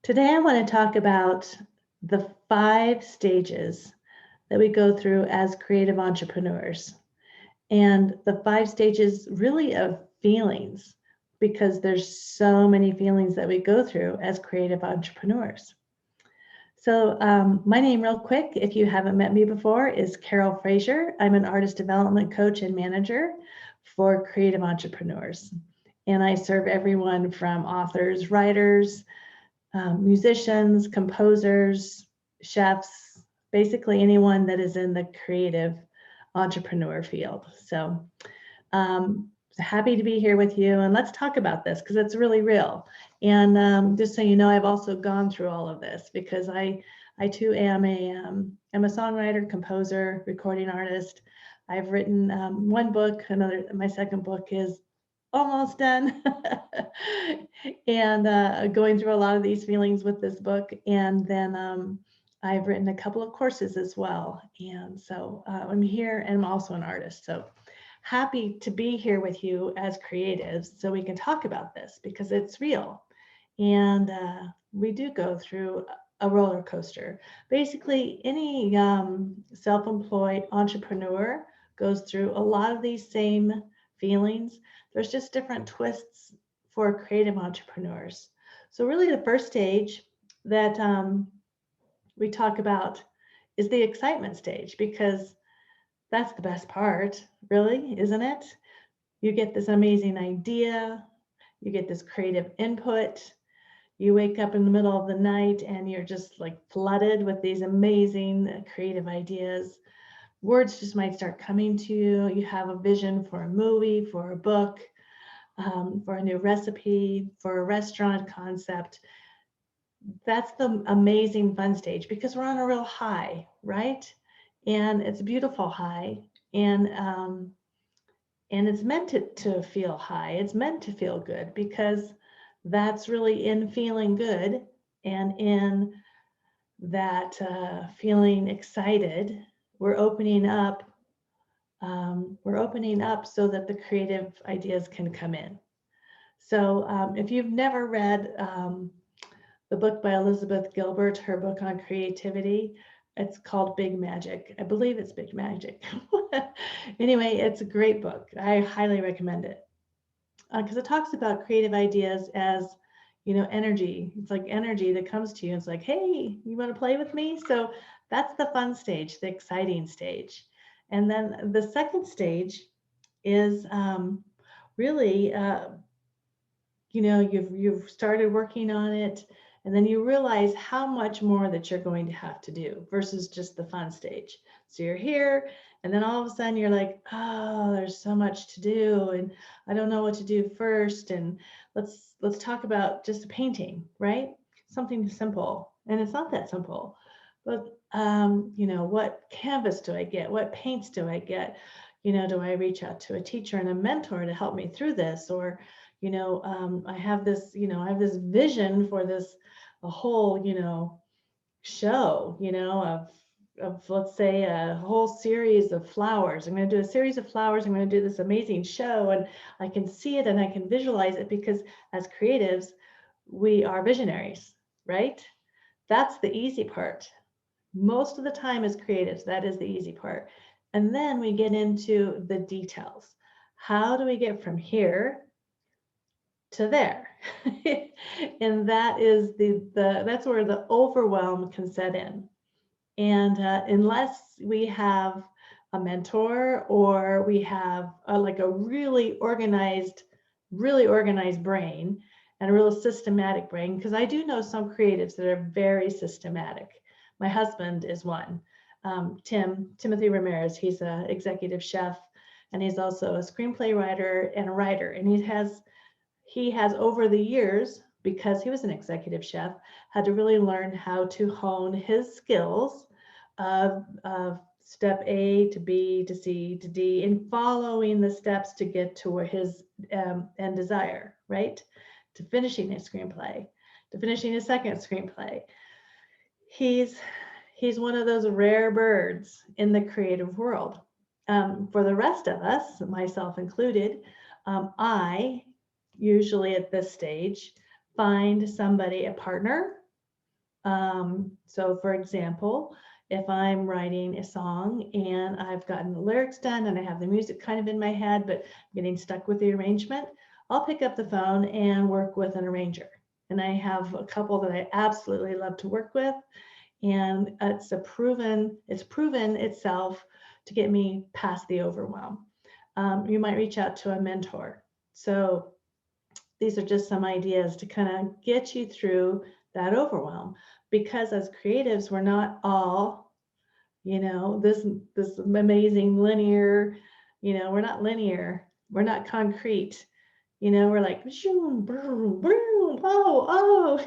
Today, I want to talk about the 5 stages that we go through as creative entrepreneurs, and the 5 stages really of feelings, because there's so many feelings that we go through as creative entrepreneurs. So my name, real quick, if you haven't met me before, is Carol Frazier. I'm an artist development coach and manager for creative entrepreneurs. And I serve everyone from authors, writers, musicians, composers, chefs, basically anyone that is in the creative entrepreneur field. So happy to be here with you, and let's talk about this because it's really real. And just so you know, I've also gone through all of this because I too am a songwriter, composer, recording artist. I've written one book. My second book is almost done. And going through a lot of these feelings with this book. And then I've written a couple of courses as well. And so I'm here, and I'm also an artist. So happy to be here with you as creatives so we can talk about this because it's real. And we do go through a roller coaster. Basically, any self-employed entrepreneur goes through a lot of these same feelings. There's just different twists for creative entrepreneurs. So really the first stage that we talk about is the excitement stage, because that's the best part, really, isn't it? You get this amazing idea, you get this creative input, you wake up in the middle of the night and you're just like flooded with these amazing creative ideas. Words just might start coming to you. You have a vision for a movie, for a book, for a new recipe, for a restaurant concept. That's the amazing fun stage because we're on a real high, right? And it's a beautiful high, and it's meant to feel high. It's meant to feel good because that's really in feeling good, and in that feeling excited, we're opening up. We're opening up so that the creative ideas can come in. So if you've never read the book by Elizabeth Gilbert, her book on creativity, it's called Big Magic. I believe it's Big Magic. Anyway, it's a great book. I highly recommend it because it talks about creative ideas as, energy. It's like energy that comes to you. It's like, hey, you want to play with me? So that's the fun stage, the exciting stage. And then the second stage is really, you've started working on it, and then you realize how much more that you're going to have to do versus just the fun stage. So you're here, and then all of a sudden you're like, oh, there's so much to do, and I don't know what to do first. And let's talk about just a painting, right? Something simple, and it's not that simple. But what canvas do I get? What paints do I get? Do I reach out to a teacher and a mentor to help me through this? Or I have this vision for a whole, show, of let's say a whole series of flowers. I'm going to do a series of flowers. I'm going to do this amazing show, and I can see it and I can visualize it because as creatives, we are visionaries, right? That's the easy part. Most of the time as creatives, that is the easy part. And then we get into the details. How do we get from here to there? And that is that's where the overwhelm can set in. And unless we have a mentor, or we have like a really organized brain and a real systematic brain, because I do know some creatives that are very systematic. My husband is one, Timothy Ramirez. He's an executive chef, and he's also a screenplay writer and a writer. And he has over the years, because he was an executive chef, had to really learn how to hone his skills of step A to B to C to D, in following the steps to get to where his end desire, right? To finishing his screenplay, to finishing his second screenplay. He's one of those rare birds in the creative world. For the rest of us, myself included, I usually at this stage find somebody, a partner, So for example, if I'm writing a song and I've gotten the lyrics done and I have the music kind of in my head, but getting stuck with the arrangement, I'll pick up the phone and work with an arranger. And I have a couple that I absolutely love to work with. And it's proven itself to get me past the overwhelm. You might reach out to a mentor. So these are just some ideas to kind of get you through that overwhelm, because as creatives, we're not all, this amazing linear, we're not linear, we're not concrete. We're like, shoom, broom, broom, oh,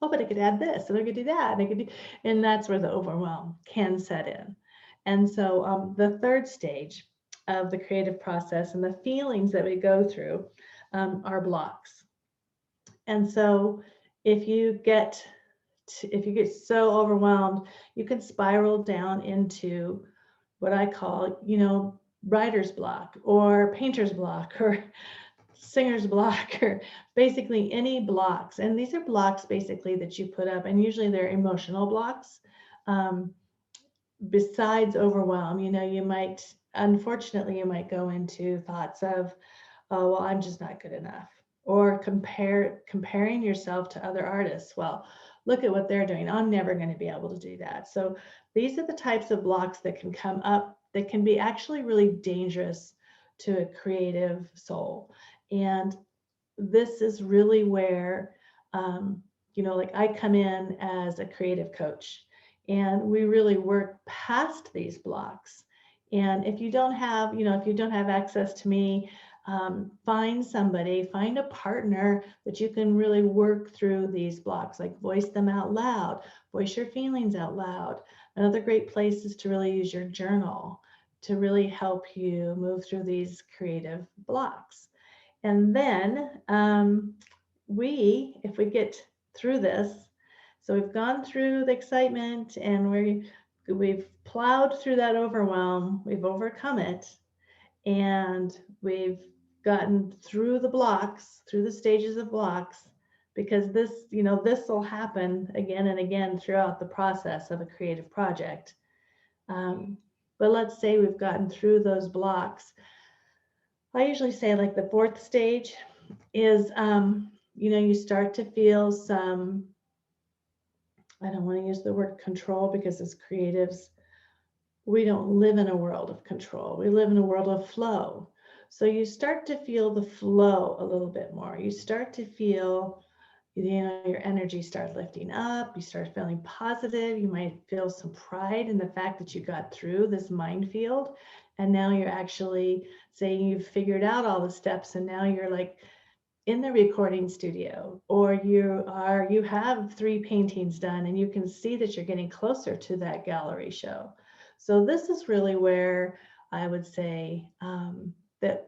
oh, but I could add this and I could do that and I could do, and that's where the overwhelm can set in. And so the third stage of the creative process and the feelings that we go through are blocks. And so if you get so overwhelmed, you can spiral down into what I call, writer's block or painter's block or singer's block, or basically any blocks. And these are blocks basically that you put up, and usually they're emotional blocks. Besides overwhelm, unfortunately, you might go into thoughts of, oh, well, I'm just not good enough, or comparing yourself to other artists. Well, look at what they're doing. I'm never going to be able to do that. So these are the types of blocks that can come up that can be actually really dangerous to a creative soul. And this is really where, like I come in as a creative coach, and we really work past these blocks. And if you don't have, access to me, find a partner that you can really work through these blocks, like voice them out loud, voice your feelings out loud. Another great place is to really use your journal to really help you move through these creative blocks. And then if we get through this, so we've gone through the excitement and we've plowed through that overwhelm, we've overcome it, and we've gotten through the blocks, through the stages of blocks, because this will happen again and again throughout the process of a creative project. But let's say we've gotten through those blocks. I usually say like the fourth stage is, you start to feel some, I don't want to use the word control, because as creatives, we don't live in a world of control. We live in a world of flow. So you start to feel the flow a little bit more. You start to feel, your energy starts lifting up. You start feeling positive. You might feel some pride in the fact that you got through this minefield. And now you're actually saying you've figured out all the steps, and now you're like in the recording studio, or you have 3 paintings done, and you can see that you're getting closer to that gallery show. So this is really where I would say that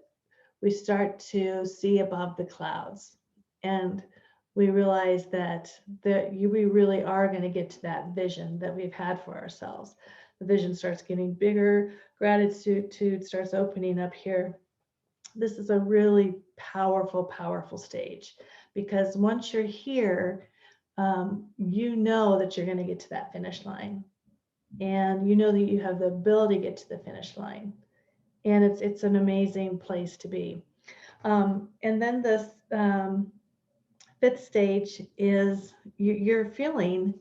we start to see above the clouds, and we realize that we really are going to get to that vision that we've had for ourselves. The vision starts getting bigger, gratitude starts opening up here. This is a really powerful, powerful stage, because once you're here, you know that you're going to get to that finish line, and you know that you have the ability to get to the finish line, and it's an amazing place to be. And then this fifth stage is you're feeling,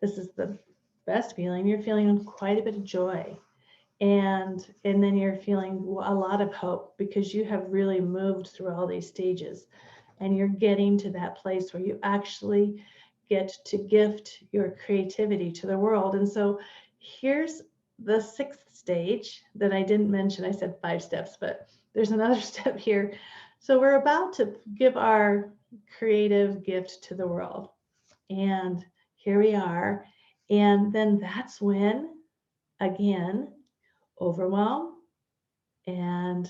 this is the best feeling, you're feeling quite a bit of joy. And then you're feeling a lot of hope, because you have really moved through all these stages, and you're getting to that place where you actually get to gift your creativity to the world. And so here's the sixth stage that I didn't mention. I said 5 steps, but there's another step here. So we're about to give our creative gift to the world, and here we are. And then that's when, again, overwhelm, and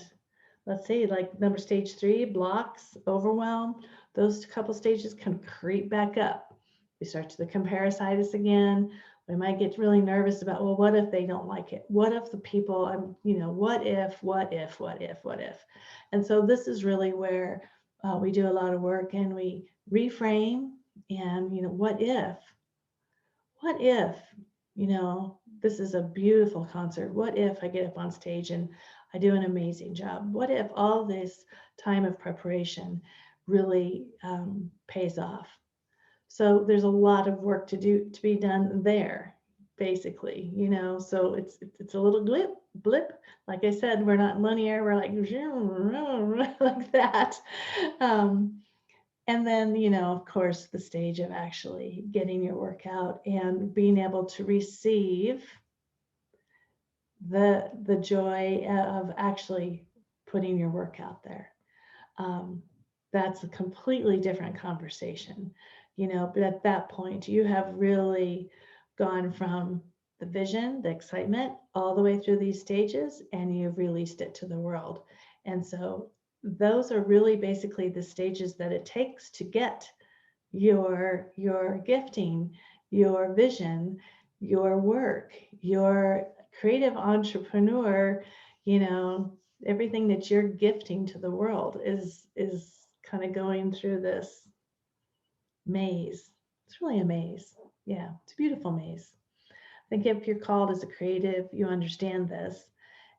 let's say like stage 3, blocks, overwhelm, those couple stages can creep back up. We start to the comparisitis again. We might get really nervous about, well, what if they don't like it? What if the people, what if? And so this is really where we do a lot of work, and we reframe, and, what if? what if, this is a beautiful concert? What if I get up on stage and I do an amazing job? What if all this time of preparation really pays off? So there's a lot of work to be done there, basically, so it's a little blip. Like I said, we're not linear, we're like like that. Um, and then, of course, the stage of actually getting your work out and being able to receive the joy of actually putting your work out there. Um, that's a completely different conversation, but at that point, you have really gone from the vision, the excitement, all the way through these stages, and you've released it to the world. And so those are really basically the stages that it takes to get your gifting, your vision, your work, your creative entrepreneur, you know, everything that you're gifting to the world is kind of going through this maze. It's really a maze. Yeah, it's a beautiful maze. I think if you're called as a creative, you understand this.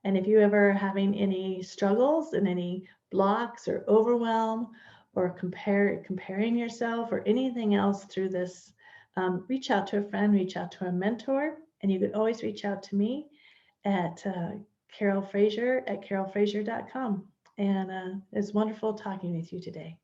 And if you ever having any struggles and any blocks or overwhelm or comparing yourself or anything else through this, reach out to a friend, reach out to a mentor, and you could always reach out to me at Carol Frazier at carolfrazier.com. And it's wonderful talking with you today.